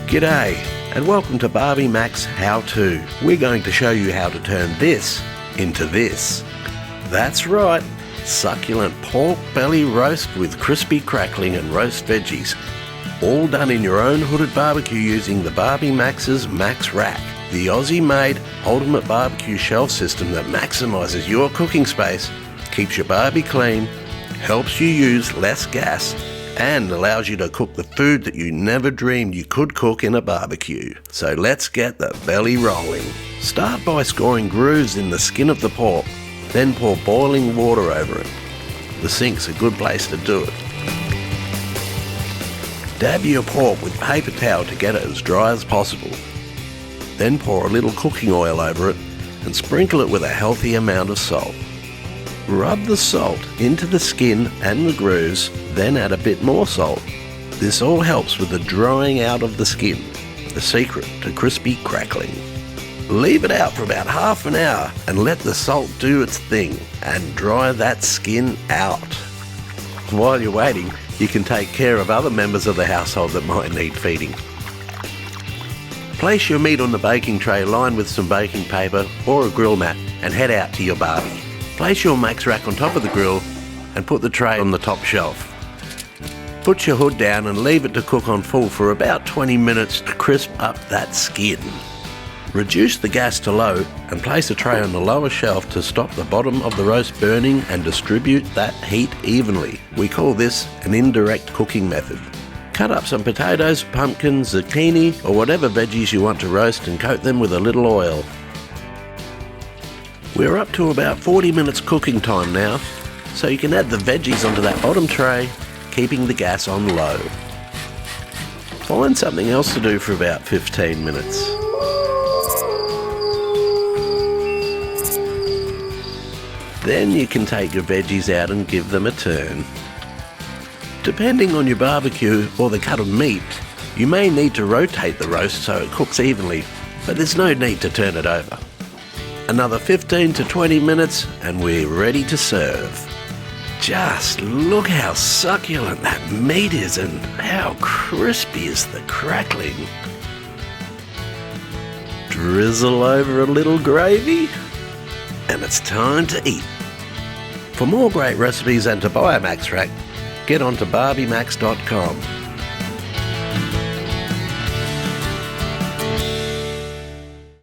G'day and welcome to Barbie Mac's How To. We're going to show you how to turn this into this. That's right, succulent pork belly roast with crispy crackling and roast veggies. All done in your own hooded barbecue using the Barbie Mac's Max Rack, the Aussie-made ultimate barbecue shelf system that maximises your cooking space, keeps your barbie clean, helps you use less gas, and allows you to cook the food that you never dreamed you could cook in a barbecue. So let's get the belly rolling. Start by scoring grooves in the skin of the pork, then pour boiling water over it. The sink's a good place to do it. Dab your pork with paper towel to get it as dry as possible. Then pour a little cooking oil over it and sprinkle it with a healthy amount of salt. Rub the salt into the skin and the grooves, then add a bit more salt. This all helps with the drying out of the skin, the secret to crispy crackling. Leave it out for about half an hour and let the salt do its thing and dry that skin out. While you're waiting, you can take care of other members of the household that might need feeding. Place your meat on the baking tray lined with some baking paper or a grill mat and head out to your barbie. Place your Max Rack on top of the grill and put the tray on the top shelf. Put your hood down and leave it to cook on full for about 20 minutes to crisp up that skin. Reduce the gas to low and place a tray on the lower shelf to stop the bottom of the roast burning and distribute that heat evenly. We call this an indirect cooking method. Cut up some potatoes, pumpkins, zucchini or whatever veggies you want to roast and coat them with a little oil. We're up to about 40 minutes cooking time now, so you can add the veggies onto that bottom tray, keeping the gas on low. Find something else to do for about 15 minutes. Then you can take your veggies out and give them a turn. Depending on your barbecue or the cut of meat, you may need to rotate the roast so it cooks evenly, but there's no need to turn it over. Another 15 to 20 minutes and we're ready to serve. Just look how succulent that meat is and how crispy is the crackling. Drizzle over a little gravy and it's time to eat. For more great recipes and to buy a Max Rack, get on to barbiemax.com.